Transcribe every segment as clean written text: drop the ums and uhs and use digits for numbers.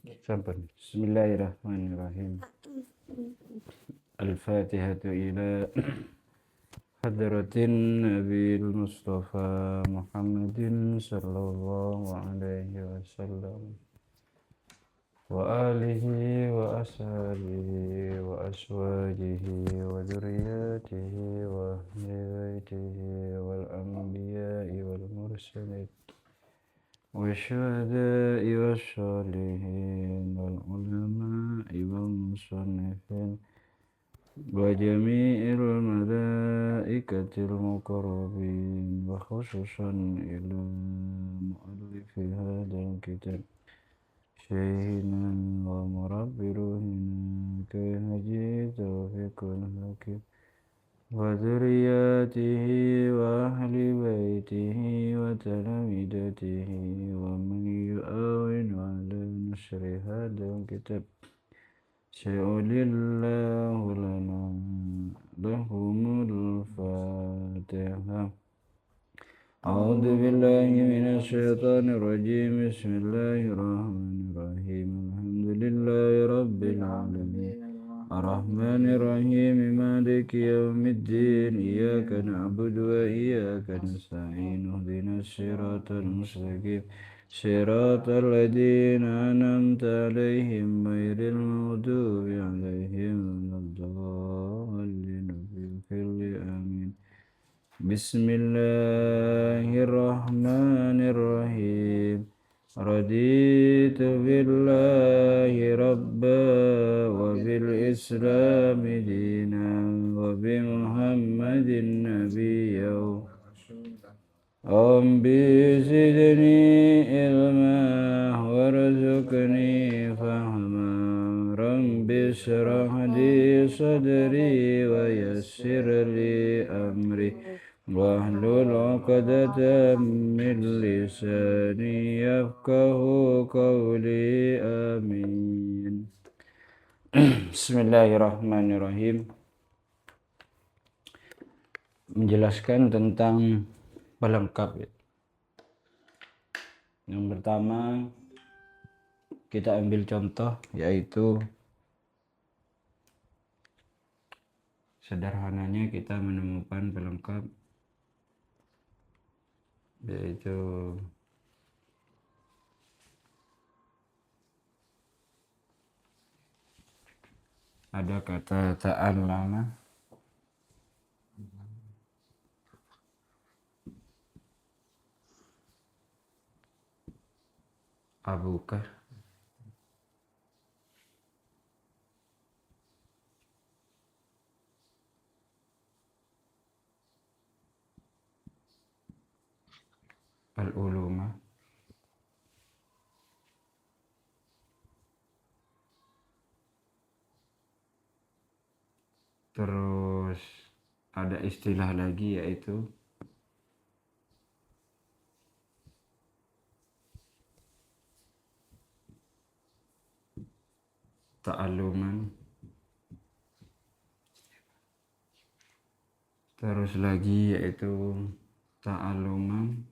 Sampai. Bismillahirrahmanirrahim. Al-Fatihatu ila hadratin Nabil Mustafa Muhammadin sallallahu alaihi wasallam wa alihi wa ashabihi wa aswajihi wa dzurriyyatihi wa ahli baitihi wal anbiya'i wal mursalin والشهداء والصالحين والعلماء والمصنفين وجميع الملائكة المقربين وخصوصا إلى مؤلف هذا الكتاب شيخنا ومربي روحنا كالهدي توفيق الحكيم وذرياته وأهل بيته وتلامذته ومن يؤاون على نشر هذا الكتاب سيؤل الله لنا لهم الفاتحة. أعوذ بالله من الشيطان الرجيم. بسم الله الرحمن الرحيم. الحمد لله رب العالمين الرحمن الرحيم مالك يوم الدين إياك نعبد وإياك نستعين اهدنا الصراط المستقيم صراط الذين أنعمت عليهم غير المغضوب عليهم ولا الضالين آمين. بسم الله الرحمن الرحيم. رضيت بالله ربا وبالإسلام دينا وبمحمد نبيا رب زدني علما وارزقني فهما رب اشرح لي صدري ويسر لي أمري واحلل عقدة من لساني يفقه قولي آمين. Bismillahirrahmanirrahim. Menjelaskan tentang pelengkap. Yang pertama kita ambil contoh, yaitu sederhananya kita menemukan pelengkap, yaitu ada kata ta'allama, abuka, al-uluma, terus ada istilah lagi yaitu ta'alluman, terus lagi yaitu ta'alluman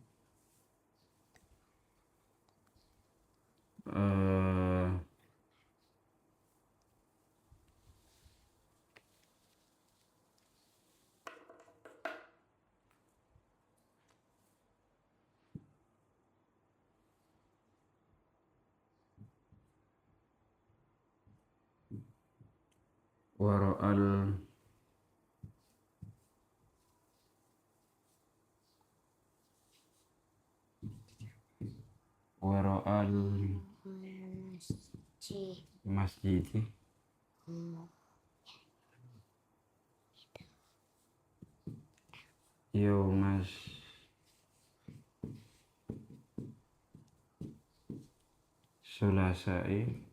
wara'al masjid yaumas sulasai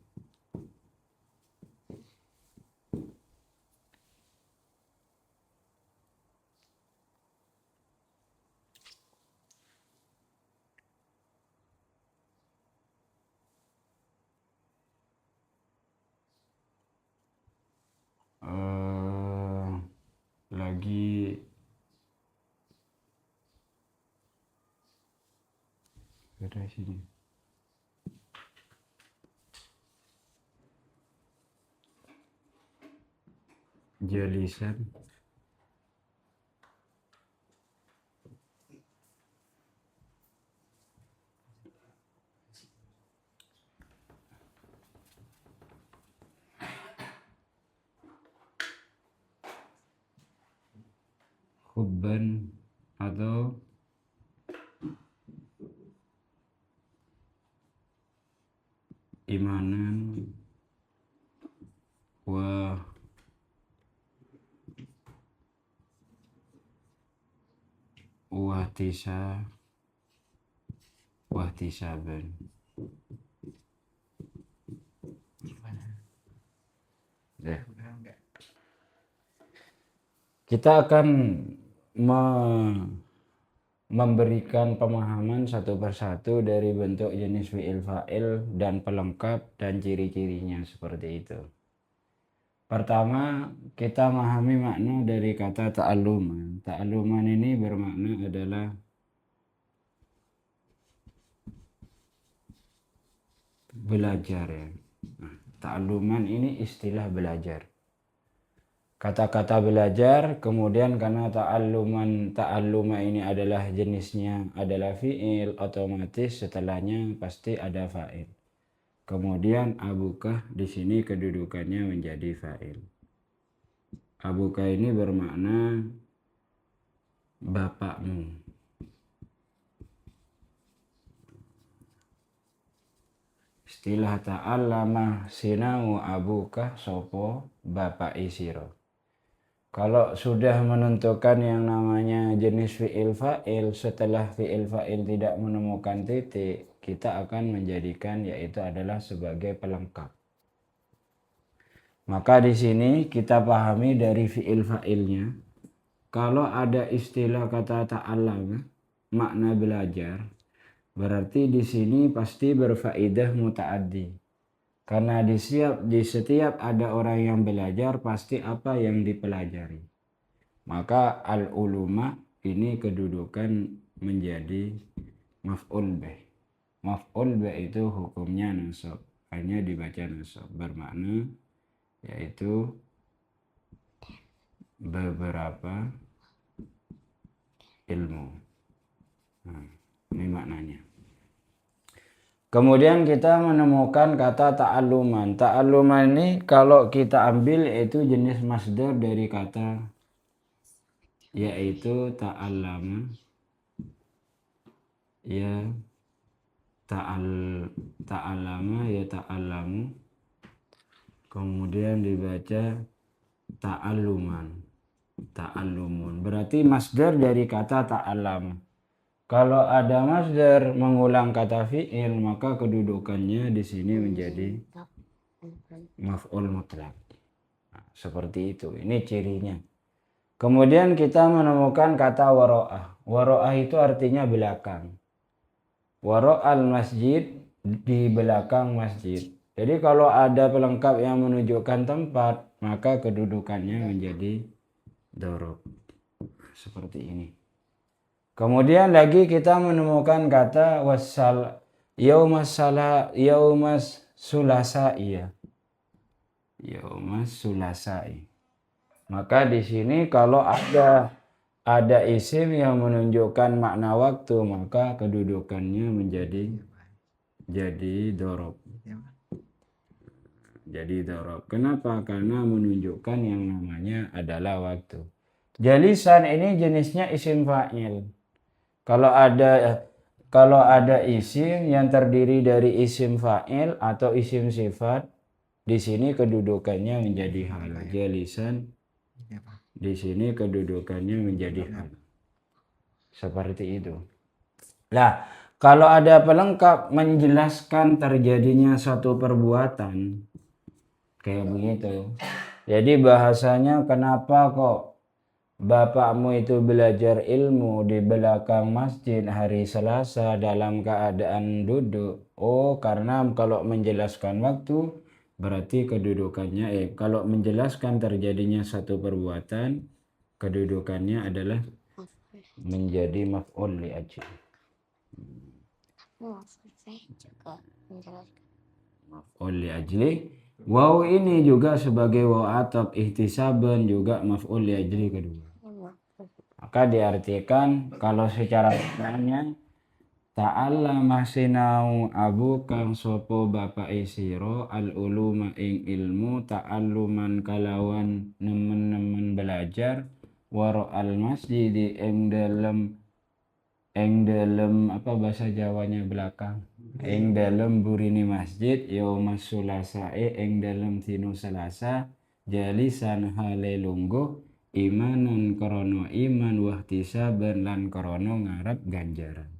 lagi dari sini jalisan, hubban atau imanan, wa wahtisaban. Ya. Kita akan memberikan pemahaman satu persatu dari bentuk jenis fi'il fa'il dan pelengkap dan ciri-cirinya seperti itu. Pertama, kita memahami makna dari kata ta'alluman. Ta'alluman ini bermakna adalah belajar ya. Nah, ta'alluman ini istilah belajar. Kata-kata belajar, kemudian karena ta'alluma ini adalah jenisnya adalah fi'il, otomatis setelahnya pasti ada fa'il. Kemudian abukah di sini kedudukannya menjadi fa'il. Abukah ini bermakna bapakmu. Istilah ta'allama sinau abukah sopo bapak isiro. Kalau sudah menentukan yang namanya jenis fi'il fa'il, setelah fi'il fa'il tidak menemukan titik, kita akan menjadikan yaitu adalah sebagai pelengkap. Maka di sini kita pahami dari fi'il fa'ilnya, kalau ada istilah kata ta'allama, makna belajar, berarti di sini pasti berfaedah muta'addi. Karena di setiap ada orang yang belajar pasti apa yang dipelajari. Maka al-uluma ini kedudukan menjadi maf'ul bih. Maf'ul bih itu hukumnya nasab. Hanya dibaca nasab. Bermakna yaitu beberapa ilmu. Nah, ini maknanya. Kemudian kita menemukan kata ta'alluman. Ta'alluman ini kalau kita ambil yaitu jenis masdar dari kata yaitu ta'allama, ya ta'allama ya ta'allamu, kemudian dibaca ta'allumun. Berarti masdar dari kata ta'allama. Kalau ada masdar mengulang kata fi'il, maka kedudukannya di sini menjadi maf'ul mutlaq. Nah, seperti itu. Ini cirinya. Kemudian kita menemukan kata waro'ah. Waro'ah itu artinya belakang. Waro'al masjid, di belakang masjid. Jadi kalau ada pelengkap yang menunjukkan tempat, maka kedudukannya menjadi dorob. Seperti ini. Kemudian lagi kita menemukan kata yaumas sulasai. Maka di sini kalau ada isim yang menunjukkan makna waktu, maka kedudukannya menjadi dorob. Jadi dorob. Kenapa? Karena menunjukkan yang namanya adalah waktu. Jalisan ini jenisnya isim fa'il. Kalau ada isim yang terdiri dari isim fa'il atau isim sifat, di sini kedudukannya menjadi hal. Jalisan di sini kedudukannya menjadi hal. Seperti itu. Nah, kalau ada pelengkap menjelaskan terjadinya suatu perbuatan, kayak begitu. Jadi bahasanya kenapa kok bapakmu itu belajar ilmu di belakang masjid hari Selasa dalam keadaan duduk. Oh, karena kalau menjelaskan waktu berarti kedudukannya kalau menjelaskan terjadinya satu perbuatan, kedudukannya adalah menjadi maf'ul li ajli. Maf'ul li ajli Waw ini juga sebagai waw atap ihtisaban juga maf'ul li ajli kedua. Maka diartikan kalau secara maknanya ta'allama sinau abu kang sopo bapak isiro al uluma ing ilmu ta'alluman kalawan nemen-nemen belajar waro al masjid ing dalem apa bahasa Jawanya belakang ing dalem burini masjid yaumas sulasae ing dalem dino Selasa jalisan hale lungguh imanan krono iman wahtisaban lan krono ngarep ganjaran.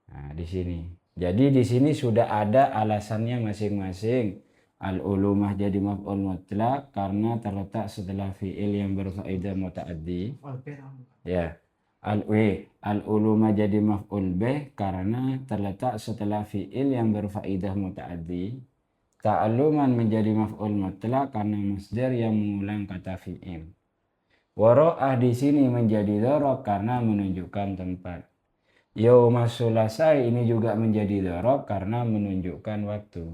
Nah, di sini. Jadi di sini sudah ada alasannya masing-masing. Al-ulumah jadi maf'ul mutlak karena terletak setelah fi'il yang berfaedah muta'addi. Ya. Al-ulumah jadi maf'ul bih karena terletak setelah fi'il yang berfaedah muta'addi. Ta'alluman menjadi maf'ul mutlak karena masdar yang mengulang kata fi'il. Waro'ah di sini menjadi dhorob karena menunjukkan tempat. Yaumas Sulasa ini juga menjadi dhorob karena menunjukkan waktu.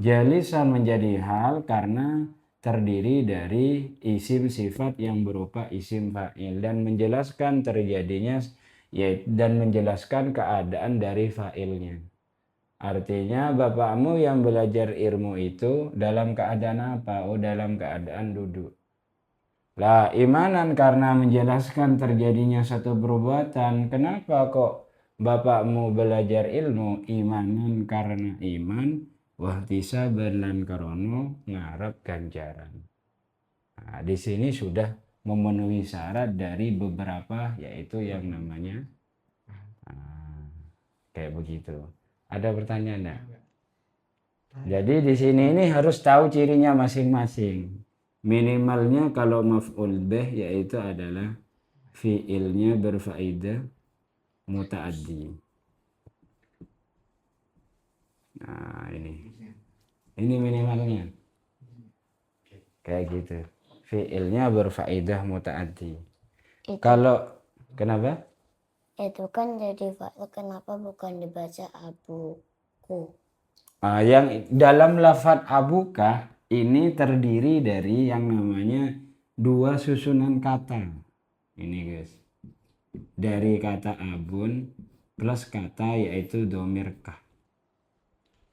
Jalisan menjadi hal karena terdiri dari isim sifat yang berupa isim fa'il dan menjelaskan terjadinya dan menjelaskan keadaan dari fa'ilnya. Artinya bapakmu yang belajar ilmu itu dalam keadaan apa? Oh, dalam keadaan duduk. Lah, imanan karena menjelaskan terjadinya satu perbuatan. Kenapa kok bapakmu belajar ilmu? Imanan karena iman, wahtisaban lan karono ngarep ganjaran. Nah, di sini sudah memenuhi syarat dari beberapa yaitu yang namanya kayak begitu. Ada pertanyaan enggak? Jadi di sini ini harus tahu cirinya masing-masing. Minimalnya kalau maf'ul bih yaitu adalah fi'ilnya berfaedah muta'addi. Nah, ini minimalnya. Kayak gitu. Fi'ilnya berfaedah muta'addi. Kalau kenapa? Itu kan jadi fa'il, kenapa bukan dibaca abuku? Yang dalam lafadz abuka ini terdiri dari yang namanya dua susunan kata. Ini guys. Dari kata abun plus kata yaitu domir kah.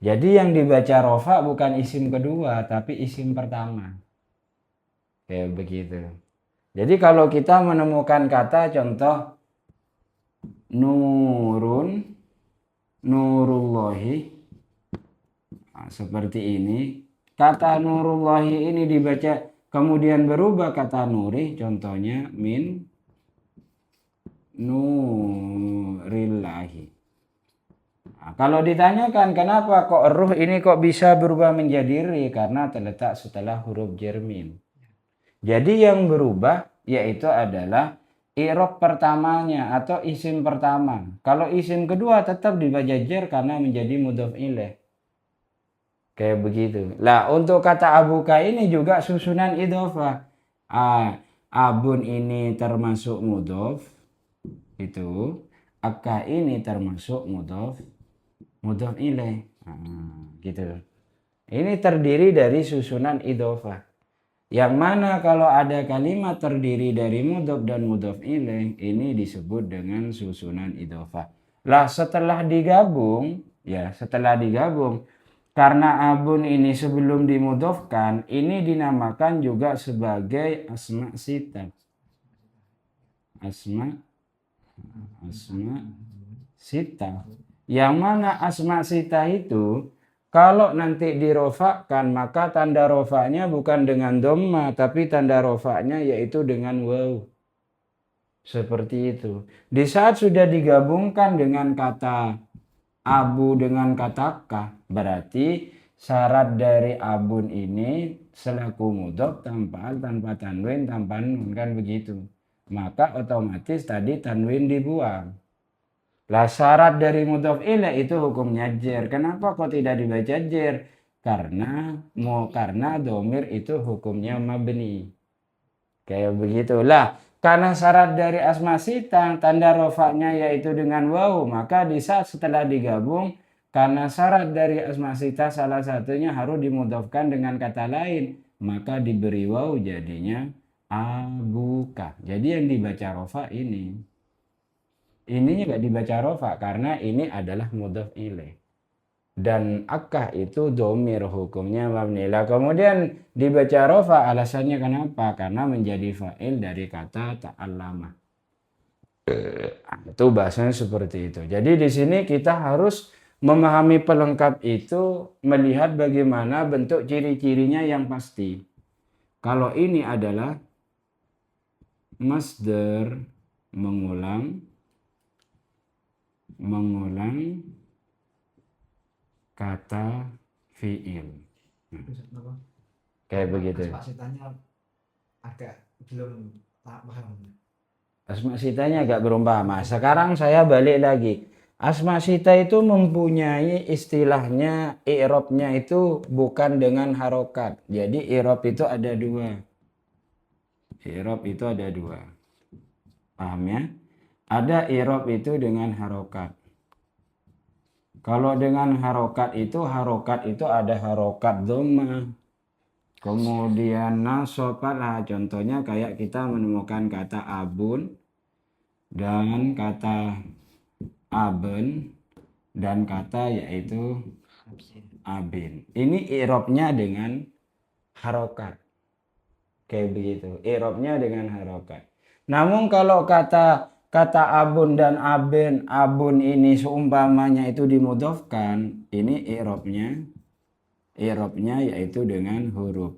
Jadi yang dibaca rofa bukan isim kedua tapi isim pertama. Kayak begitu. Jadi kalau kita menemukan kata contoh nurun, nurullahi, nah, seperti ini. Kata nurullahi ini dibaca kemudian berubah kata nuri, contohnya min nurillahi. Nah, kalau ditanyakan kenapa kok ruh ini kok bisa berubah menjadi ri, karena terletak setelah huruf jermin. Jadi yang berubah yaitu adalah i'rab pertamanya atau isim pertama. Kalau isim kedua tetap dibaca jer karena menjadi mudhof ilaih. Kayak begitu. Lah untuk kata abuka ini juga susunan idhofah. Abun ini termasuk mudhof itu, akka ini termasuk mudhof ilaih. Gitu. Ini terdiri dari susunan idhofah. Yang mana kalau ada kalimat terdiri dari mudhof dan mudhof ilaih, ini disebut dengan susunan idhofah. Lah setelah digabung, karena abun ini sebelum dimudhofkan, ini dinamakan juga sebagai asma sita. Asma sita. Yang mana asma sita itu kalau nanti dirofakkan maka tanda rofaknya bukan dengan dhamma tapi tanda rofaknya yaitu dengan waw. Seperti itu. Di saat sudah digabungkan dengan kata abu dengan kata kah, berarti syarat dari abun ini selaku mudhof tanpa tanwin tanpa nun, kan begitu. Maka otomatis tadi tanwin dibuang. Lah syarat dari mudhof ilaih itu hukumnya jer. Kenapa kok tidak dibaca jer? Karena domir itu hukumnya mabni. Kayak begitulah. Karena syarat dari asma sita tanda rofaknya yaitu dengan waw, maka di saat setelah digabung Karena syarat dari asma sita salah satunya harus dimudhofkan dengan kata lain, maka diberi waw jadinya abuka. Jadi yang dibaca rofa ini. Ininya nggak dibaca rofa karena ini adalah mudhof ilaih. Dan akah itu domir hukumnya mabni. Lah kemudian dibaca rofa alasannya kenapa? Karena menjadi fa'il dari kata ta'allama. Itu bahasanya seperti itu. Jadi di sini kita harus memahami pelengkap itu melihat bagaimana bentuk ciri-cirinya yang pasti. Kalau ini adalah masdar mengulang kata fi'il. Kayak begitu. Asma sitanya agak belum paham. Asma sitanya agak berumpama. Sekarang saya balik lagi. Asma sita itu mempunyai istilahnya i'rabnya itu bukan dengan harokat. Jadi i'rab itu ada dua. I'rab itu ada dua. Paham ya? Ada i'rab itu dengan harokat. Kalau dengan harokat itu ada harokat dhammah. Kemudian nasobat lah, contohnya kayak kita menemukan kata abun dan kata aben dan kata yaitu abin. Ini i'rabnya dengan harokat. Kayak begitu. I'rabnya dengan harokat. Namun kalau kata abun dan aben, abun ini seumpamanya itu dimudhofkan, ini i'rabnya yaitu dengan huruf.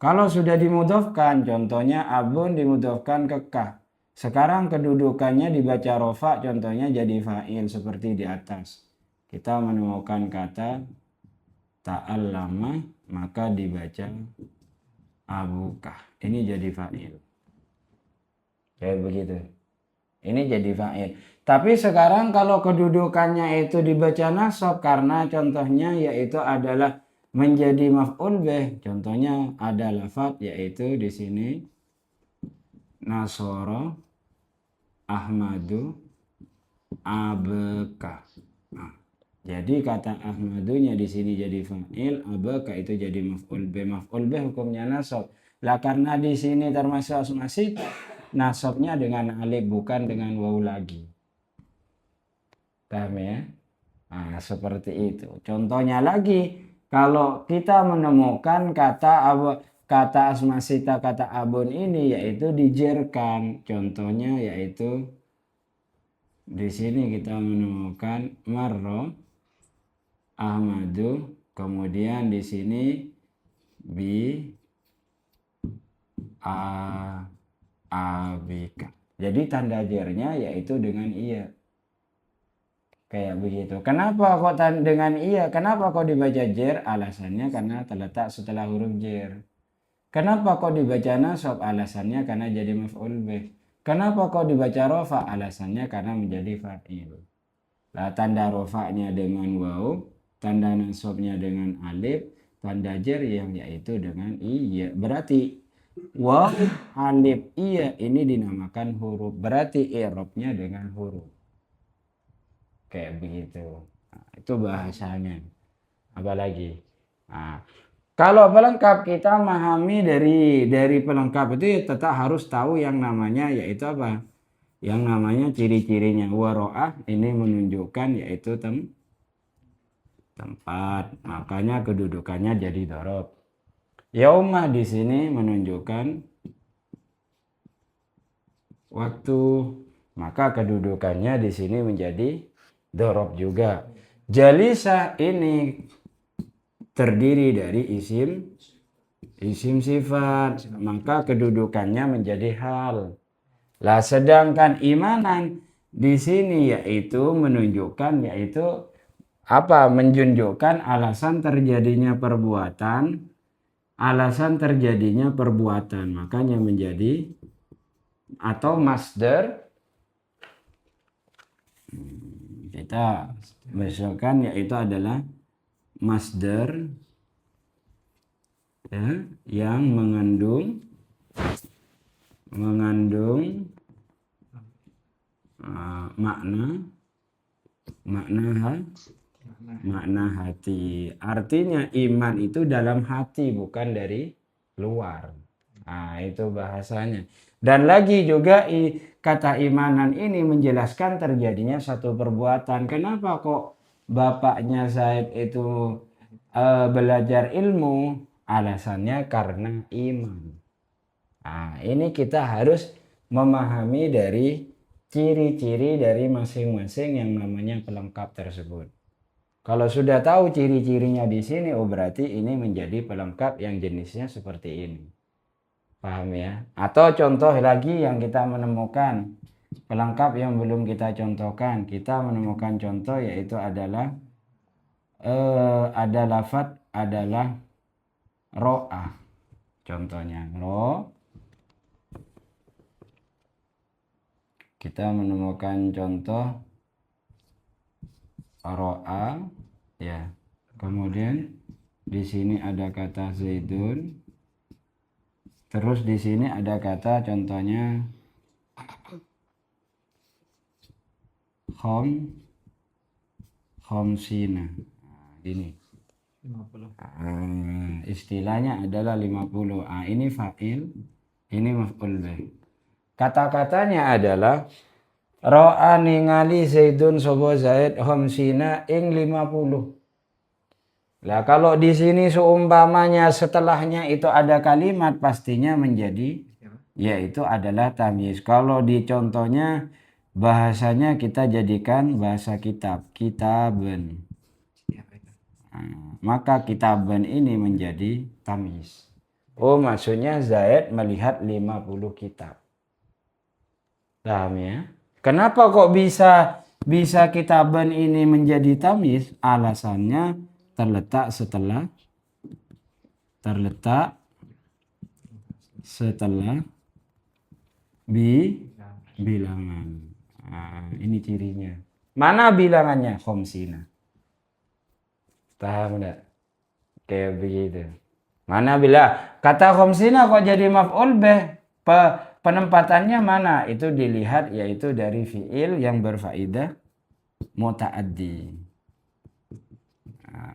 Kalau sudah dimudhofkan, contohnya abun dimudhofkan ke kah. Sekarang kedudukannya dibaca rofa, contohnya jadi fa'il seperti di atas. Kita menemukan kata ta'allama, maka dibaca abukah. Ini jadi fa'il. Kayak begitu. Ini jadi fa'il. Tapi sekarang kalau kedudukannya itu dibaca nasab karena contohnya yaitu adalah menjadi maf'ul bih. Contohnya ada lafadz yaitu di sini nasara Ahmadu abeka. Nah, jadi kata Ahmadunya di sini jadi fa'il, abeka itu jadi maf'ul bih. Maf'ul bih hukumnya nasab. Lah karena di sini termasuk asma sita, nasabnya dengan alif bukan dengan waw lagi. Paham ya? Nah, seperti itu. Contohnya lagi, kalau kita menemukan kata asma sita, kata abun ini yaitu dijerkan. Contohnya yaitu di sini kita menemukan marro Ahmadu, kemudian di sini bi abika. Jadi tanda jernya yaitu dengan iya. Kayak begitu. Kenapa kok dengan iya? Kenapa kok dibaca jer? Alasannya karena terletak setelah huruf jer. Kenapa kok dibaca nasab? Alasannya karena jadi maf'ul bih. Kenapa kok dibaca rofa? Alasannya karena menjadi fa'il. Lah tanda rofanya dengan waw, tanda nasabnya dengan alif, tanda jer yang yaitu dengan iya. Berarti waw, alif, iya ini dinamakan huruf. Berarti i'rabnya dengan huruf. Kayak begitu. Nah, itu bahasanya. Apalagi. Nah, kalau pelengkap kita memahami dari pelengkap itu ya tetap harus tahu yang namanya yaitu apa? Yang namanya ciri-cirinya. Waro'ah ini menunjukkan yaitu tempat. Makanya kedudukannya jadi dorob. Yaumah di sini menunjukkan waktu. Maka kedudukannya di sini menjadi dorob juga. Jalisa ini terdiri dari isim sifat, maka kedudukannya menjadi hal. Lah sedangkan imanan di sini yaitu menunjukkan yaitu apa? Menunjukkan alasan terjadinya perbuatan, makanya menjadi atau masdar. Kita misalkan yaitu adalah masdar ya, yang mengandung makna makna hati. Artinya iman itu dalam hati, bukan dari luar. Nah, itu bahasanya. Dan lagi juga kata imanan ini menjelaskan terjadinya satu perbuatan. Kenapa kok bapaknya Zaid itu belajar ilmu? Alasannya karena iman. Nah, ini kita harus memahami dari ciri-ciri dari masing-masing yang namanya pelengkap tersebut. Kalau sudah tahu ciri-cirinya di sini, oh berarti ini menjadi pelengkap yang jenisnya seperti ini. Paham ya? Atau contoh lagi yang kita menemukan, pelengkap yang belum kita contohkan. Kita menemukan contoh yaitu adalah ada lafadz adalah ro'ah. Contohnya kita menemukan contoh ro'a ya. Kemudian di sini ada kata Zaidun. Terus di sini ada kata contohnya khomsina. Nah, ini 50. istilahnya adalah 50. Ini fa'il, ini maf'ul bih. Kata-katanya adalah ro'a ningali Zaidun sobo Zaid khomsina ing 50. Lah kalau di sini seumpamanya setelahnya itu ada kalimat pastinya menjadi yaitu adalah tamyiz. Kalau di contohnya bahasanya kita jadikan bahasa kitabun. Maka kitabun ini menjadi tamyiz. Oh maksudnya Zaid melihat 50 kitab. Paham ya? Kenapa kok bisa kitabun ini menjadi tamyiz? Alasannya terletak setelah bilangan. Ini cirinya. Mana bilangannya? Khomsina. Paham enggak? Kayak begitu. Mana bila kata khomsina kok jadi maf'ul bih? Penempatannya mana? Itu dilihat yaitu dari fi'il yang berfaidah muta'addi.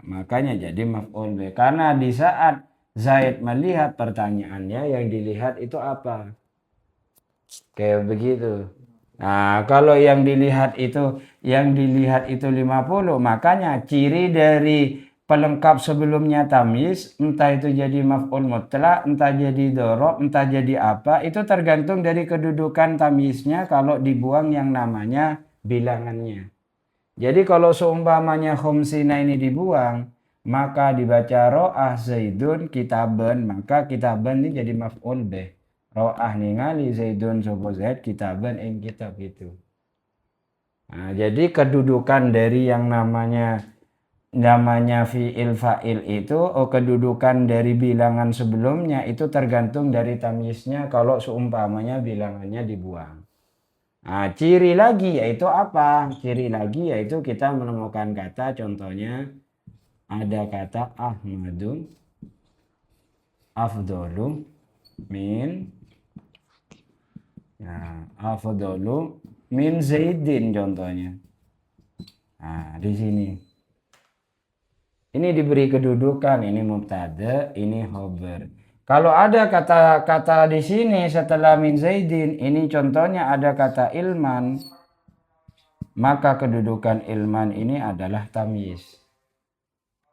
Makanya jadi maf'ul bih. Karena di saat Zaid melihat pertanyaannya yang dilihat itu apa? Kayak begitu. Nah, kalau yang dilihat itu 50, makanya ciri dari pelengkap sebelumnya tamyiz, entah itu jadi maf'ul mutlak, entah jadi dhorob, entah jadi apa, itu tergantung dari kedudukan tamyiznya kalau dibuang yang namanya bilangannya. Jadi kalau seumpamanya khomsina ini dibuang, maka dibaca ro'ah Zaidun kitaban, maka kitaban ini jadi maf'ul bih. Ro'ah ningali Zaidun sopo Zaid kitaban ing kitab itu. Nah, jadi kedudukan dari yang namanya fi'il fa'il itu, kedudukan dari bilangan sebelumnya itu tergantung dari tamyiznya kalau seumpamanya bilangannya dibuang. Nah, ciri lagi yaitu apa? Ciri lagi yaitu kita menemukan kata contohnya ada kata Ahmadu afdolu min afdolu min Zaidin contohnya. Nah, di sini. Ini diberi kedudukan, ini mubtada, ini khobar. Kalau ada kata-kata di sini setelah min Zaidin, ini contohnya ada kata ilman, maka kedudukan ilman ini adalah tamyiz.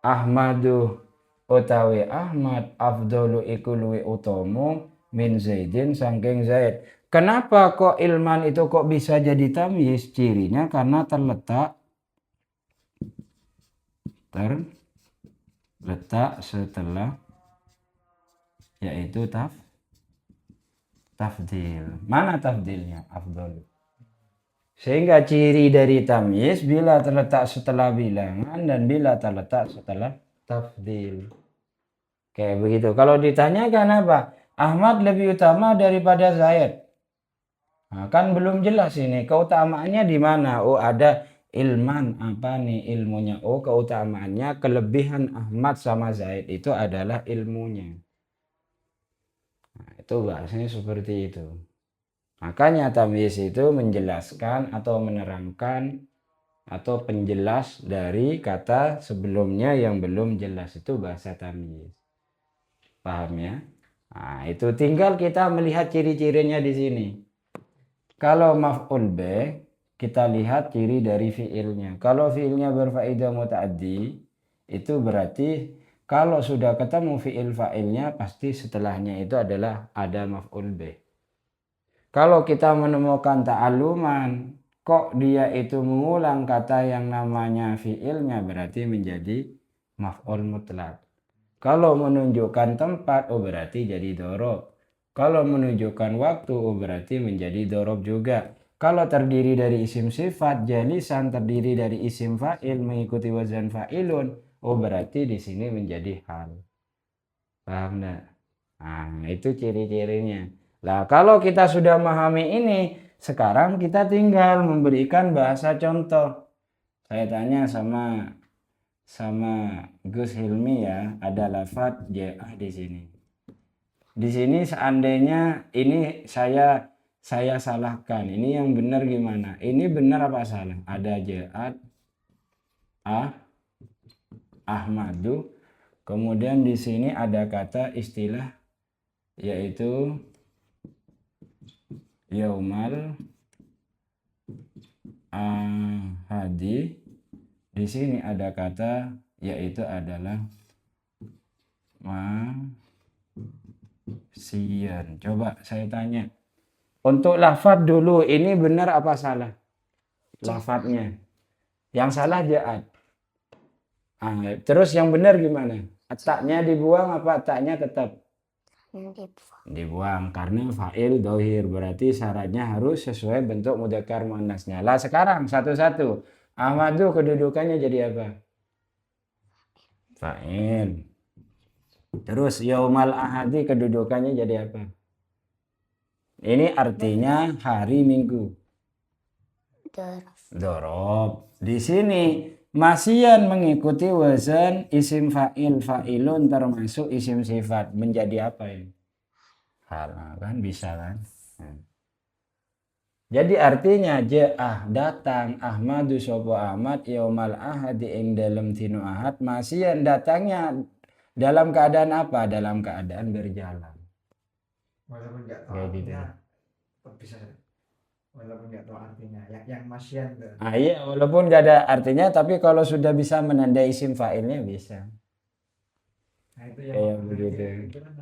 Ahmadu utawi Ahmad afdolu iku luwi utomo min Zaidin sangking Zaid. Kenapa kok ilman itu kok bisa jadi tamyiz? Cirinya karena terletak setelah yaitu tafdil. Mana tafdilnya? Afdol. Sehingga ciri dari tamyiz bila terletak setelah bilangan dan bila terletak setelah tafdil. Kayak begitu. Kalau ditanyakan apa? Ahmad lebih utama daripada Zaid. Nah, kan belum jelas ini keutamaannya di mana. Oh ada ilman, apa nih ilmunya? Oh keutamaannya kelebihan Ahmad sama Zaid itu adalah ilmunya. Nah, itu bahasanya seperti itu. Makanya tamyiz itu menjelaskan atau menerangkan atau penjelas dari kata sebelumnya yang belum jelas, itu bahasa tamyiz. Paham ya? Nah, itu tinggal kita melihat ciri-cirinya di sini. Kalau maf'ul bih, kita lihat ciri dari fiilnya. Kalau fiilnya berfaedah muta'addi, itu berarti kalau sudah ketemu fiil fa'ilnya, pasti setelahnya itu adalah ada maf'ul bih. Kalau kita menemukan ta'aluman, kok dia itu mengulang kata yang namanya fiilnya, berarti menjadi maf'ul mutlak. Kalau menunjukkan tempat, berarti jadi dorob. Kalau menunjukkan waktu, berarti menjadi dorob juga. Kalau terdiri dari isim sifat, jalisan terdiri dari isim fa'il mengikuti wazan fa'ilun, berarti di sini menjadi hal. Paham enggak? Nah, itu ciri-cirinya. Nah, kalau kita sudah memahami ini, sekarang kita tinggal memberikan bahasa contoh. Saya tanya sama Gus Hilmi ya, ada lafadz ja'ah di sini. Di sini seandainya ini saya salahkan, ini yang benar gimana? Ini benar apa salah? Ada ja'at Ahmadu, kemudian di sini ada kata istilah yaitu yaumal ahadi. Di sini ada kata yaitu adalah masian. Coba saya tanya, untuk lafadz dulu ini benar apa salah? Lafadznya. Yang salah ja'at. Terus yang benar gimana? Taknya dibuang apa taknya tetap? Dibuang karena fa'il dohir, berarti syaratnya harus sesuai bentuk mudzakkar muannasnya. Lah sekarang satu-satu, Ahmadu kedudukannya jadi apa? Fa'il. Terus yaumal ahadi kedudukannya jadi apa? Ini artinya hari Minggu. Dorob. Di sini masian mengikuti wazan isim fa'il, fa'ilun termasuk isim sifat, menjadi apa ini? Hal, kan bisa kan? Jadi artinya ja'ah datang Ahmadu sopo Ahmad yaumal ahadi ing dalam tinu ahad, masian datangnya dalam keadaan apa? Dalam keadaan berjalan. Walaupun nggak tahu Kayak gitu. artinya, bisa. Walaupun nggak tahu artinya, yang masian tuh. Iya, walaupun nggak ada artinya, tapi kalau sudah bisa menandai isim fa'ilnya bisa. Nah itu Kayak yang begitu. itu kan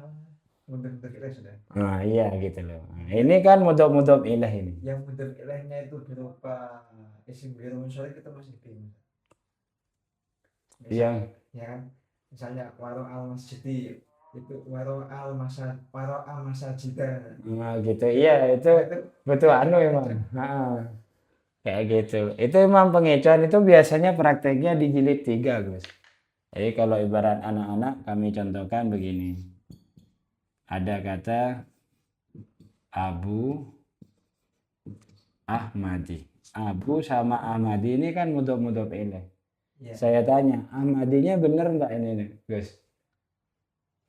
mudhof ilaih sudah. Nah, iya gitu loh. Nah, ini kan mudhof ilaih ini. Yang mudhof ilaihnya itu berupa isim ghairu munsharif, kita masih bingung. Yang Ya kan, misalnya waro al masjidi, itu waro al masajida. nah, gitu. Iya, itu betul anu emang. Kayak gitu. Itu emang pengecualian itu biasanya prakteknya di jilid 3, Gus. Jadi kalau ibarat anak-anak kami contohkan begini. Ada kata Abu Ahmadi. Abu sama Ahmadi ini kan mudhof ilaih. Ya. Saya tanya, Ahmadinya bener enggak ini nih, Gus?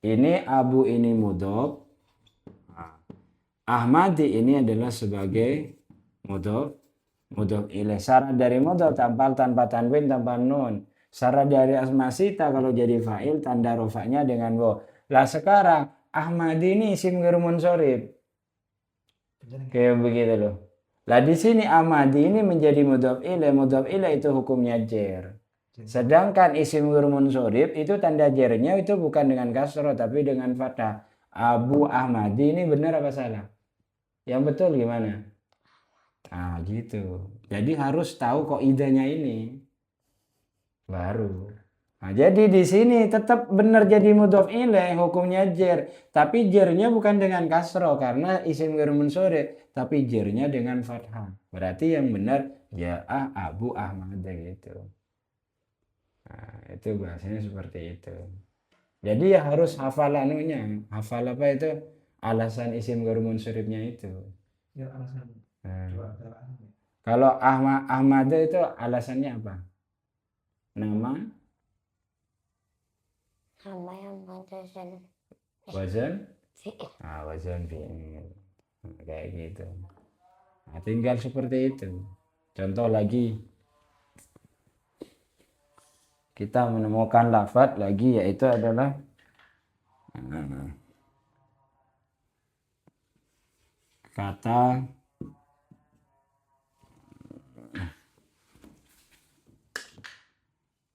Ini Abu ini mudhof. Ahmadi ini adalah sebagai mudhof ilaih. Syarat dari mudhof tanpa tanwin, tanpa nun. Syarat dari asmasita kalau jadi fa'il tanda rofaknya dengan waw. Lah sekarang Ahmadi ini isim ghairu munsharif. Kayak begitu loh. Lah di sini Ahmadi ini menjadi mudhof ilaih. Mudhof ilaih itu hukumnya jer. Sedangkan isim ghairu munsharif itu tanda jernya itu bukan dengan kasroh tapi dengan fathah. Abu Ahmadi ini benar apa salah? Yang betul gimana? Nah gitu. Jadi harus tahu kok idenya ini. Baru. Nah, jadi di sini tetap benar jadi mudhof ilaih, hukumnya jer. Tapi jernya bukan dengan kasroh karena isim ghairu munsharif, tapi jernya dengan fathah. Berarti yang benar ja'ah Abu Ahmad gitu. Nah, itu bahasanya seperti itu. Jadi ya harus hafal anunya, hafal apa itu? Alasan isim ghairu munsharifnya itu. Ya alasan. Kalau Ahmad itu alasannya apa? Nama yang wazan wazan fi'il. wazan fi'il. Kayak gitu. Nah, tinggal seperti itu. Contoh lagi kita menemukan lafadz lagi, yaitu adalah kata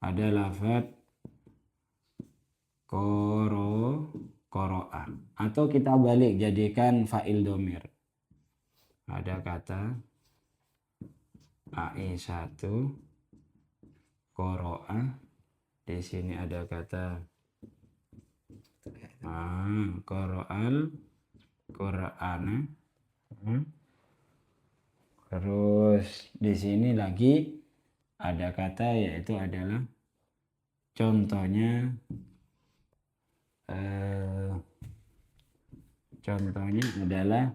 ada lafadz koro'a, atau kita balik jadikan fa'il domir. Ada kata Aisyatu koro'a, di sini ada kata koro'al Qur'ana. Terus di sini lagi ada kata, yaitu adalah contohnya adalah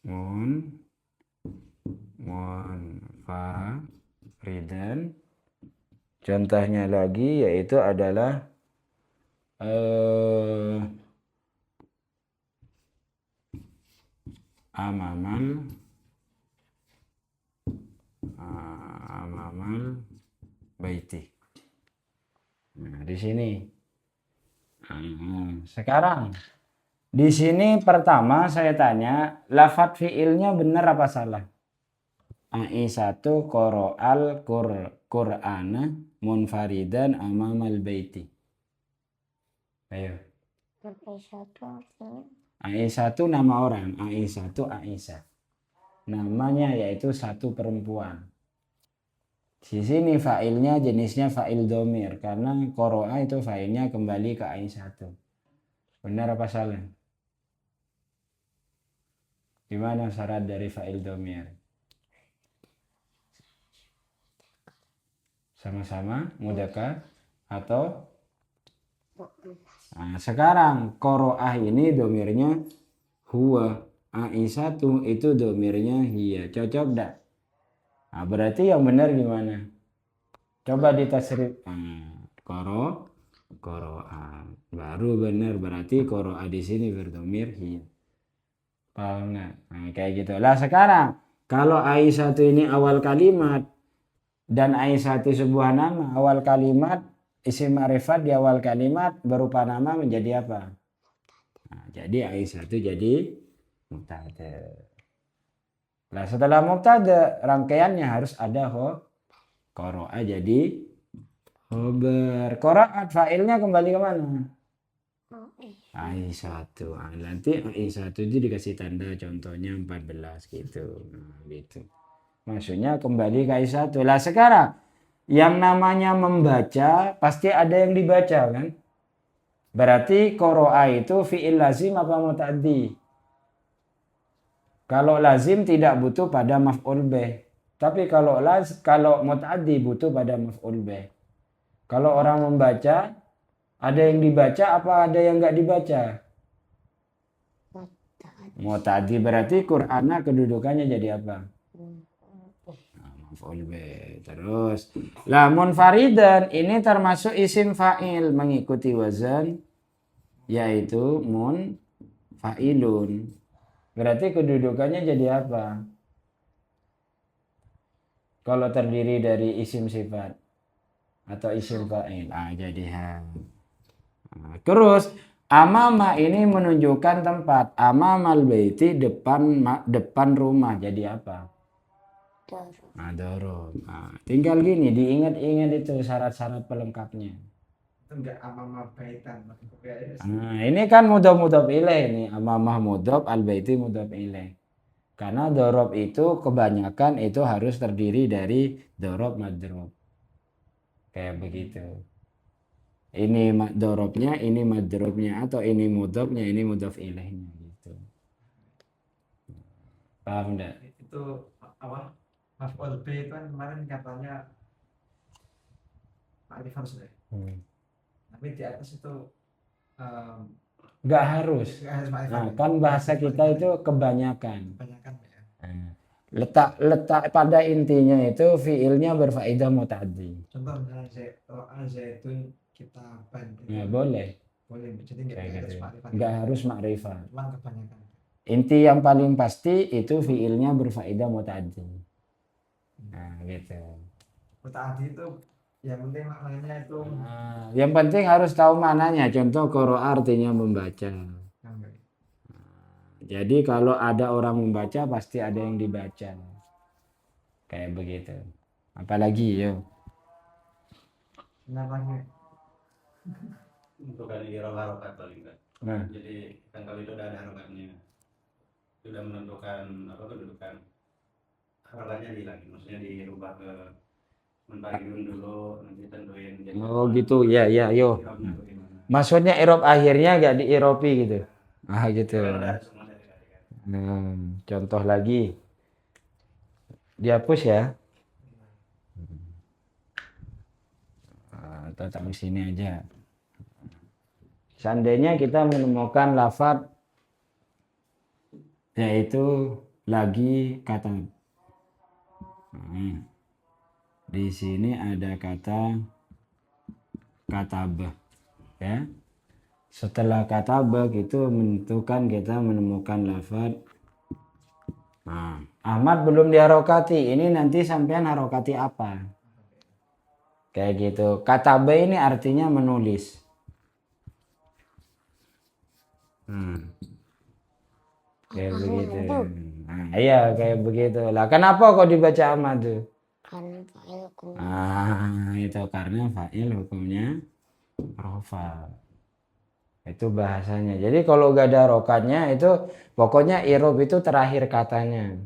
munfaridan. Contohnya lagi yaitu adalah amamal baiti. Nah, di sini. Sekarang di sini pertama saya tanya, lafadz fiilnya benar apa salah? Aisyatu qoro'al Qur'ana munfaridan amamal baiti. Ayo. Aisyatu nama orang, Aisyah. Namanya yaitu satu perempuan. Di sini fa'ilnya jenisnya fa'il domir, karena qoro'a itu fa'ilnya kembali ke Aisyatu. Benar apa salah? Gimana syarat dari fa'il domir? Sama-sama mudzakkar atau sekarang qoro'ah ini domirnya huwa, Aisyatu itu domirnya hiya. Cocok dak? Berarti yang benar gimana? Coba ditasrif. Qoro'ah. Baru benar, berarti qoro'ah di sini berdomir hiya. Paham nggak? Kayak gitu. Lah sekarang kalau Aisyatu ini awal kalimat dan Aisyatu sebuah nama, awal kalimat isim ma'rifat di awal kalimat berupa nama menjadi apa? Jadi Aisyatu jadi mubtada. Nah, setelah mubtada rangkaiannya harus ada qoro'a, jadi khobar. Qoro'at fa'ilnya kembali ke mana? Aisyatu. Nanti Aisyatu itu dikasih tanda contohnya 14 gitu. Gitu. Maksudnya kembali ke Aisyatu. Lah sekarang yang namanya membaca pasti ada yang dibaca kan? Berarti qoro'a itu fi'il lazim apa muta'addi? Kalau lazim tidak butuh pada maf'ul bih. Tapi kalau muta'addi butuh pada maf'ul bih. Kalau orang membaca, ada yang dibaca apa ada yang enggak dibaca? Muta'addi, berarti Qur'ana kedudukannya jadi apa? Maf'ul bih. Terus, lah munfaridan ini termasuk isim fa'il mengikuti wazan, yaitu munfa'ilun. Berarti kedudukannya jadi apa? Kalau terdiri dari isim sifat atau isim fa'il. Jadi hal. Terus amama ini menunjukkan tempat. Amamal baiti depan rumah. Jadi apa? Dorob. Tinggal gini, diingat-ingat itu syarat-syarat pelengkapnya. Enggak amama baitan. Ini kan mudhof ilaih nih, amamah mudhof, al baiti mudhof ilaih. Karena dorob itu kebanyakan itu harus terdiri dari dorob madrob. Kayak begitu. Ini dorobnya, ini madrobnya, atau ini mudhofnya, ini mudhof ilaihnya gitu. Paham enggak? Itu apa? Maf'ul bih itu kan kemarin katanya ma'rifah sudah. Tapi di atas itu nggak harus. Kan bahasa kita itu kebanyakan. Letak pada intinya itu fiilnya berfaedah muta'addi. Contoh misalnya zaitun kitaban. Boleh. Jadi nggak harus ma'rifat. Cuman kebanyakan. Inti yang paling pasti itu fiilnya berfaedah muta'addi. Gitu. Taati itu yang penting maknanya itu. Yang penting harus tahu mananya. Contoh qara'a artinya membaca. Jadi kalau ada orang membaca pasti ada yang dibaca. Kayak begitu. Apalagi yo. Kenapa nih? Untuk kali harokat paling enggak. Nah, Jadi kan kalau itu udah ada harokatnya, sudah menentukan apa kedudukan, harokatnya dihilangin, maksudnya dirubah ke menparidun dulu, nanti tentuin. Jadi oh gitu ya yo. irobnya bagaimana. Maksudnya irob akhirnya gak di iropi gitu. Gitu. Kalau udah ada semua dari tadi kan. Contoh lagi. Dihapus ya. Tetap di sini aja. Seandainya kita menemukan lafadz yaitu lagi kata. Di sini ada kata katabah, ya. Setelah katabah itu menentukan kita menemukan lafadz. Nah, Ahmad belum diharokati. Ini nanti sampean harokati apa? Kayak gitu. Katabah ini artinya menulis. Kayak begitu. Nah, iya kayak begitu. Lah kenapa kok dibaca Ahmad tuh? Karena fa'il hukum. Itu karena fa'il hukumnya rofa. Itu bahasanya. Jadi kalau gak ada rokatnya itu pokoknya irob itu terakhir katanya.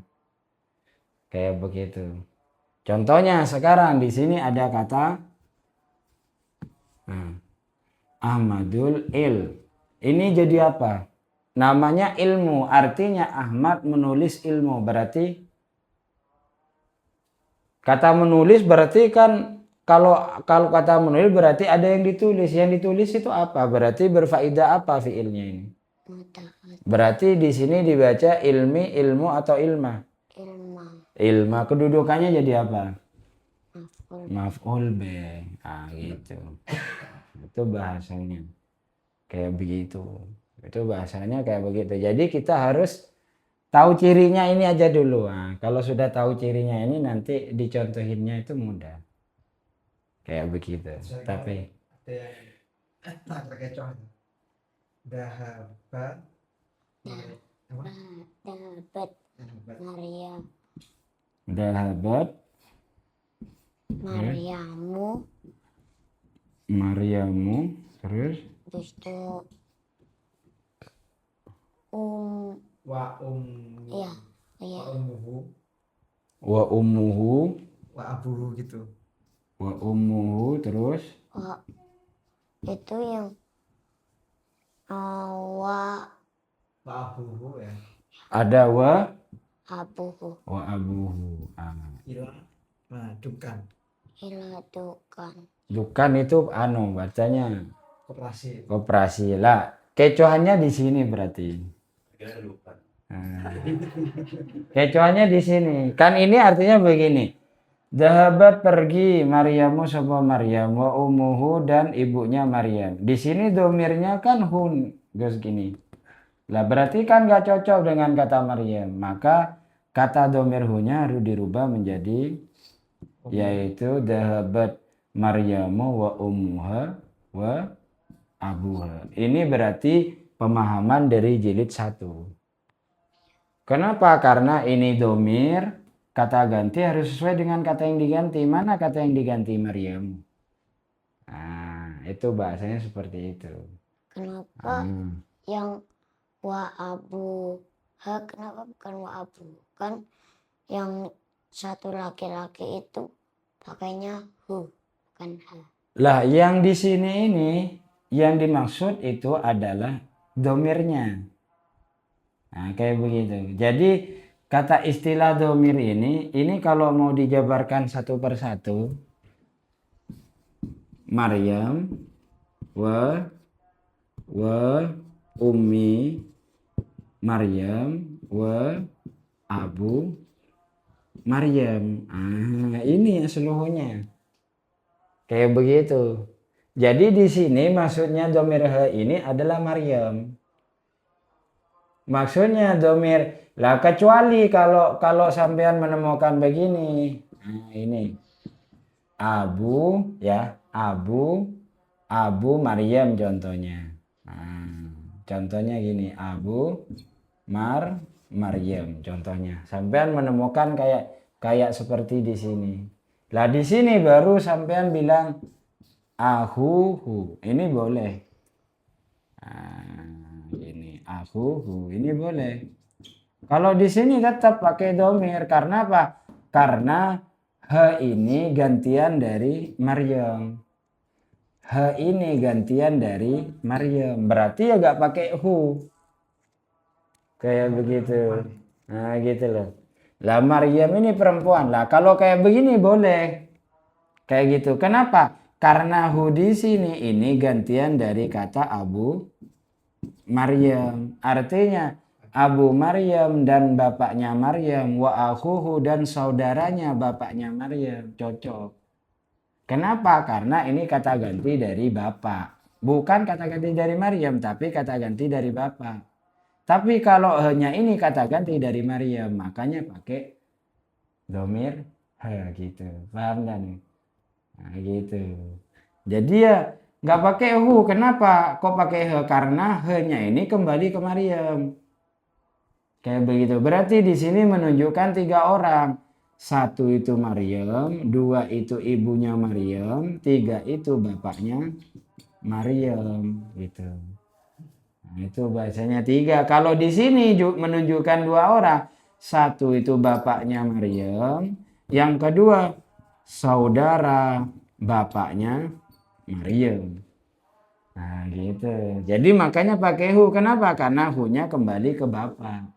Kayak begitu. Contohnya sekarang di sini ada kata Ahmadul il. Ini jadi apa? Namanya ilmu, artinya Ahmad menulis ilmu. Berarti kata menulis berarti kan kalau kata menulis berarti ada yang ditulis. Yang ditulis itu apa? Berarti berfaedah apa fiilnya ini? Berarti di sini dibaca ilmi, ilmu atau ilma? Ilma. Ilma. Kedudukannya jadi apa? Maf'ul. Maf'ul bih. Gitu. Itu bahasanya. Kayak begitu. Itu bahasanya kayak begitu. Jadi kita harus tahu cirinya ini aja dulu. Nah, kalau sudah tahu cirinya ini nanti dicontohinnya itu mudah. Kayak begitu. Tapi Ada yang terkecoh itu. Dahabat. Dahabat Maryam. dahabat Maryamu terus Habis itu Wa iya. ummuhu wa ummuhu wa abuhu gitu. terus Itu yang wa Abuhu ya. ada wa abuhu abuhu. Dukan. iladukan. Dukan itu bacanya Koperasi. koperasi lah. Kecohannya di sini berarti. Kira lupa. Kecohannya di sini. Kan ini artinya begini. Dahabat pergi Maryamu sapa Maryam wa ummuhu dan ibunya Maryam. Di sini domirnya kan hun, guys gini. Lah berarti kan gak cocok dengan kata Maryam. Maka kata domir hunya harus dirubah menjadi yaitu dahabat Maryamu wa ummuha wa abuha. Ini berarti pemahaman dari jilid 1. Kenapa? Karena ini domir, kata ganti harus sesuai dengan kata yang diganti. Mana kata yang diganti Maryam? Nah, itu bahasanya seperti itu. Kenapa yang wa abuha, kenapa bukan wa abu? Kan yang satu laki-laki itu pakainya hu, bukan ha. Lah, yang di sini ini yang dimaksud itu adalah domirnya. Nah, kayak begitu. Jadi kata istilah domir ini kalau mau dijabarkan satu persatu, Maryam wa ummi Maryam wa abu Maryam. Ini seluruhnya. Kayak begitu. Jadi di sini maksudnya domir ha ini adalah Maryam. Maksudnya domir lah kecuali kalau sampean menemukan begini. Ini Abu ya, Abu Maryam contohnya. Contohnya gini, Abu Maryam contohnya. Sampean menemukan kayak seperti di sini. Lah di sini baru sampean bilang ahuhu. Ini boleh. Ini ahuhu, ini boleh. Kalau di sini tetap pakai domir. Karena apa? Karena he ini gantian dari Maryam. He ini gantian dari Maryam. Berarti ya gak pakai hu. Kayak begitu. Nah gitu loh. Lah Maryam ini perempuan. Lah kalau kayak begini boleh. Kayak gitu. Kenapa? Karena hu di sini ini gantian dari kata Abu Maryam. Artinya Abu Maryam dan bapaknya Maryam, wa akhuhu dan saudaranya bapaknya Maryam, cocok. Kenapa? Karena ini kata ganti dari bapak. Bukan kata ganti dari Maryam, tapi kata ganti dari bapak. Tapi kalau hanya ini kata ganti dari Maryam, makanya pakai domir gitu. Paham kan? Nah gitu. Jadi ya nggak pakai hu. Kenapa? Kok pakai he? Karena he-nya ini kembali ke Maryam. Kayak begitu. Berarti di sini menunjukkan 3 orang. 1 itu Maryam, 2 itu ibunya Maryam, 3 itu bapaknya Maryam gitu. Nah, itu bahasanya 3. Kalau di sini menunjukkan 2 orang. 1 itu bapaknya Maryam, yang kedua saudara bapaknya Maryam. Nah gitu. Jadi makanya pakai hu. Kenapa? Karena hu-nya kembali ke bapak.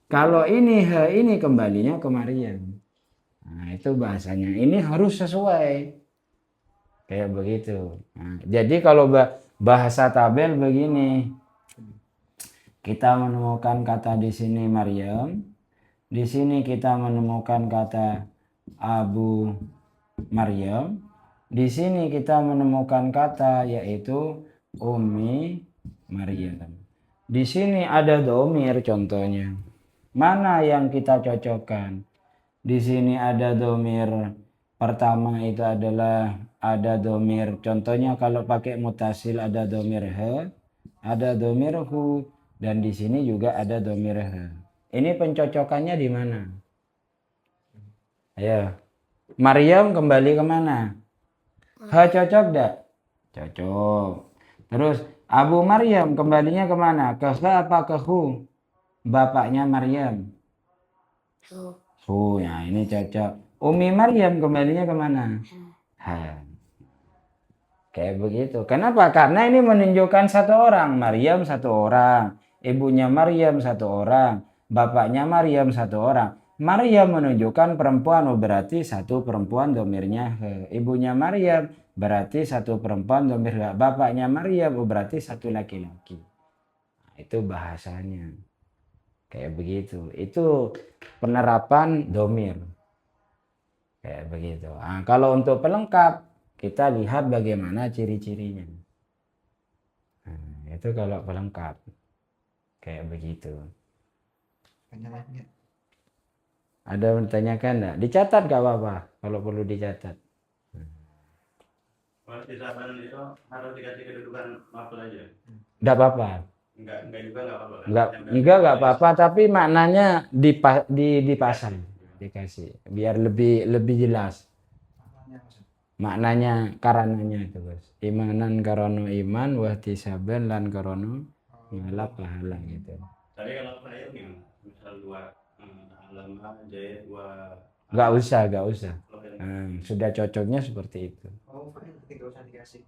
Kalau ini he ini kembalinya ke Maryam. Nah itu bahasanya. Ini harus sesuai. Kayak begitu. Nah, jadi kalau bahasa tabel begini. Kita menemukan kata di sini Maryam. Di sini kita menemukan kata Abu Maryam. Di sini kita menemukan kata yaitu Ummi Maryam. Di sini ada domir contohnya. Mana yang kita cocokkan? Di sini ada domir pertama itu adalah ada domir. Contohnya kalau pakai mutasil ada domir he, ada domir hu, dan di sini juga ada domir he. Ini pencocokannya di mana? Ayo. Maryam kembali ke mana? He cocok dak? Cocok. Terus Abu Maryam kembalinya kemana? Ke he apa ke hu? Bapaknya Maryam. Hu, ya ini cocok. Umi Maryam kembalinya kemana? Ha. Kayak begitu. Kenapa? Karena ini menunjukkan 1 orang. Maryam 1 orang. Ibunya Maryam 1 orang. Bapaknya Maryam 1 orang. Maryam menunjukkan perempuan, berarti 1 perempuan domirnya he. Ibunya Maryam berarti 1 perempuan domir he. Bapaknya Maryam berarti 1 laki-laki. Nah, itu bahasanya. Kayak begitu. Itu penerapan domir. Kayak begitu. Nah, kalau untuk pelengkap kita lihat bagaimana ciri-cirinya. Nah, itu kalau pelengkap. Kayak begitu. Ada yang tanyakan enggak? Dicatat gak apa-apa kalau perlu dicatat. Kalau di zaman itu harus dikasih kedudukan maf'ul aja. Enggak apa-apa. Enggak juga enggak apa-apa. Enggak apa-apa, tapi maknanya dipasang, dikasih biar lebih jelas. Maknanya karananya itu, Bos. Imanan karono iman, wahtisaban lan karono ngalap pahala gitu. Tadi kalau fa'il gimana? Misal 2 alama jahit 2 Enggak usah. Sudah cocoknya seperti itu. Oh, fa'il tidak usah dikasih.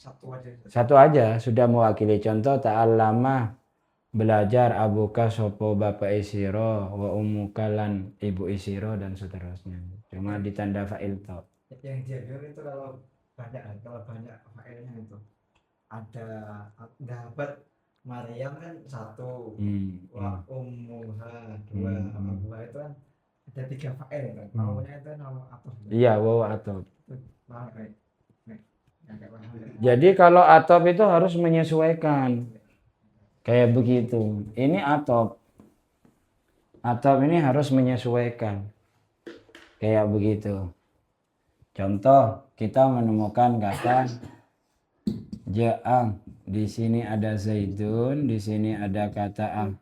1 aja. 1 aja sudah mewakili. Contoh ta'allama belajar abuka sopo bapak isiro wa umuka lan ibu isiro dan seterusnya. Cuma ditanda fa'il toh. Yang diambil itu kalau banyak fa'ilnya itu ada dapat Maryam kan 1, wa ummuha 2, abuha itu kan ada 3 fa'il kan. Maunya itu nama atau. Iya, wawa atop. Jadi Jadi kalau atop itu harus menyesuaikan. Kayak begitu. Ini atop. Atop ini harus menyesuaikan. Kayak begitu. Contoh, kita menemukan kata ja'a. Di sini ada Zaidun, di sini ada kata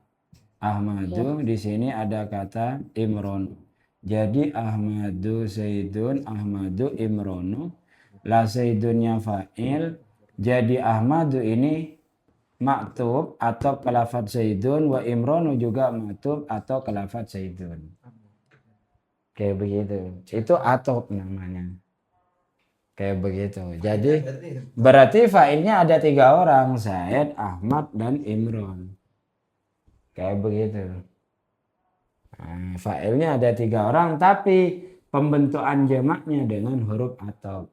Ahmadu, di sini ada kata Imron. Jadi Ahmadu Zaidun, Ahmadu Imronu. La Zaidunnya fa'il. Jadi Ahmadu ini maktub atau kelafat Zaidun, wa Imronu juga maktub atau kelafat Zaidun. Kayak begitu. Itu atop namanya. Kayak begitu. Jadi berarti fa'ilnya ada 3 orang, Zaid, Ahmad, dan Imron. Kayak begitu. Nah, fa'ilnya ada 3 orang, tapi pembentukan jamaknya dengan huruf atop.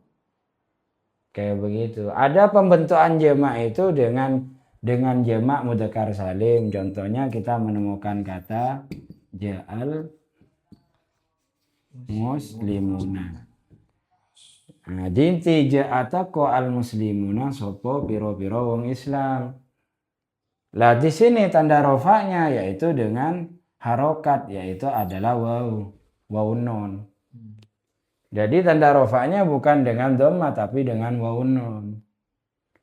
Kayak begitu. Ada pembentukan jamak itu dengan jamak mudzakkar salim. Contohnya kita menemukan kata ja'al muslimuna. Nah, dinti ja'ata ko al muslimuna sopo piro-piro wong Islam. Lah di sini tanda rofaknya yaitu dengan harokat, yaitu adalah waw nun. Jadi tanda rofaknya bukan dengan dhamma tapi dengan waw nun.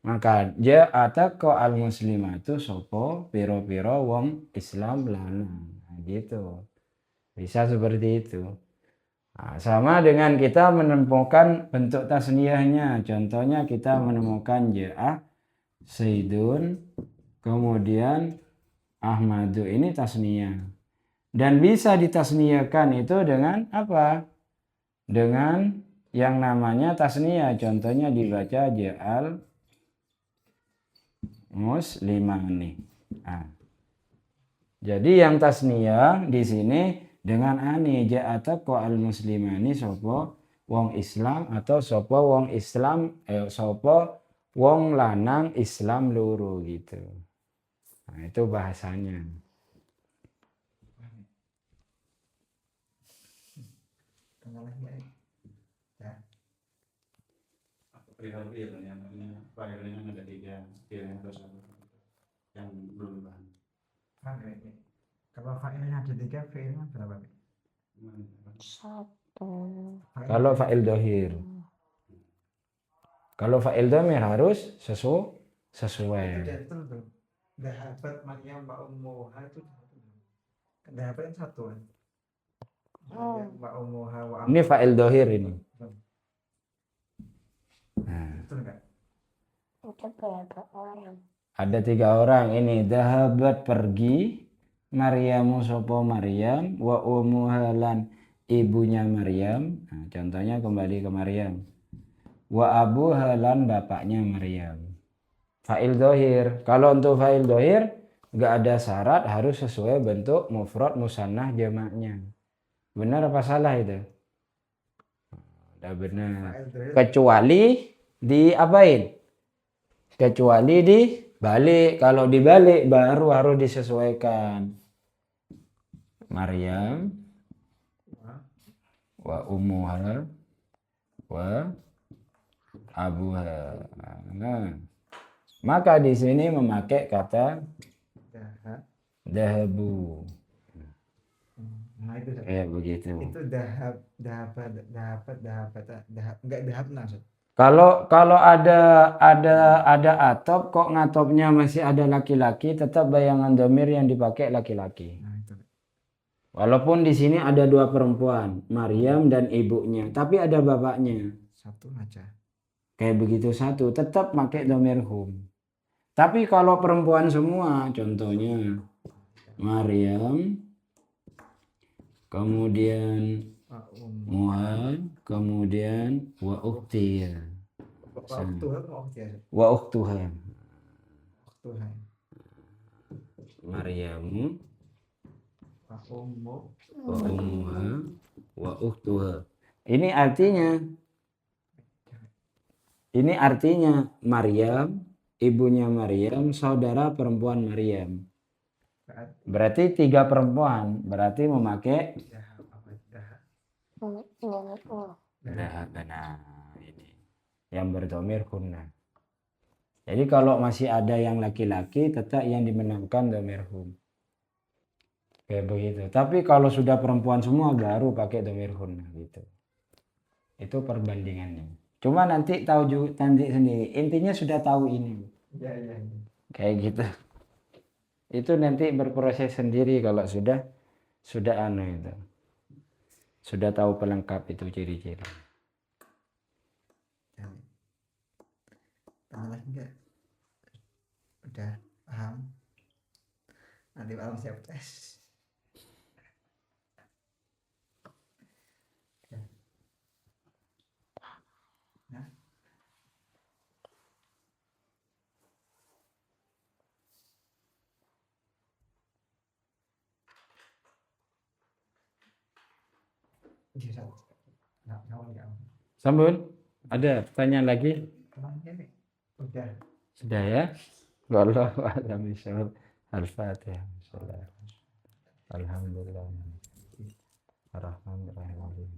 Maka ja'ata ko al muslimatu sopo piro-piro wong Islam lanang. Nah, gitu. Bisa seperti itu. Nah, sama dengan kita menemukan bentuk tasniyahnya. Contohnya kita menemukan ja'a Zaidun, kemudian Ahmadu, ini tasniyah. Dan bisa ditasniyahkan itu dengan apa? Dengan yang namanya tasniyah. Contohnya dibaca ja'al muslimani. Nah, jadi yang tasniyah di sini dengan ani ja'ata ko al muslimani sopo wong Islam atau sopo wong Islam sopo wong lanang Islam luru gitu. Nah, itu bahasanya. Perihal fiil yang fa'ilnya ada 3, fiilnya harus ada yang belum dibahas. Kalau fa'ilnya ada 3, fi'ilnya berapa? 1. Kalau fa'il dohir. Kalau fa'il dhamir harus sesuai. Itu tuh. Dahabat Maryam wa ummuha itu dahabat yang 1 kan. Maryam wa ummuha wa Ini fa'il dohir ini. Nah, betul enggak? Itu berapa orang? ada 3 orang ini. Dahabat pergi, Maryamu sopo Maryam, wa ummuha lan ibunya Maryam. Nah, contohnya kembali ke Maryam. Wa abuha lan bapaknya Maryam. Fa'il dohir. Kalau untuk fa'il dohir nggak ada syarat, harus sesuai bentuk mufrad musannah jamaknya. Benar apa salah itu? Udah benar. Kecuali diapain? Kecuali dibalik. Kalau dibalik baru harus disesuaikan. Maryam wa ummuha wa abuha. Nah, maka di sini memakai kata dahabu. Nah, itu Kayak begitu. itu dahabat enggak dahabna. Kalau ada atop kok ngatopnya masih ada laki-laki, tetap bayangan domir yang dipakai laki-laki. Nah, itu. Walaupun di sini ada 2 perempuan, Maryam dan ibunya, tapi ada bapaknya. 1 aja. Kayak begitu 1, tetap pakai domir hum. Tapi kalau perempuan semua, contohnya Maryam, kemudian Muha, kemudian wa ukhtiha. Wa ukhtuha. Maryamu wa ummuha wa ukhtuha. Ini artinya Maryam, ibunya Maryam, saudara perempuan Maryam. Berarti 3 perempuan, berarti memakai nah, ini yang berdomir hunna. Jadi kalau masih ada yang laki-laki, tetap yang dimenangkan domir hum. Kayak begitu. Tapi kalau sudah perempuan semua baru pakai domir hunna gitu. Itu perbandingannya. Cuma nanti tahu juga nanti sendiri. Intinya sudah tahu ini. Iya, iya, iya. Kayak gitu. Itu nanti berproses sendiri kalau sudah itu. Sudah tahu pelengkap itu ciri-ciri. Pernah enggak? Udah paham? Nanti malam siap tes. Nah. Bisa. Nggak. Sambun, ada pertanyaan lagi? Kemana nih? Udah. Sudah ya? Wallahu a'lam bishawab. Al-Fatihah. Alhamdulillah. Ar-Rahmanir-Rahim.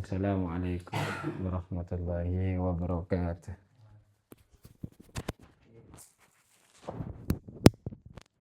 Assalamualaikum warahmatullahi wabarakatuh.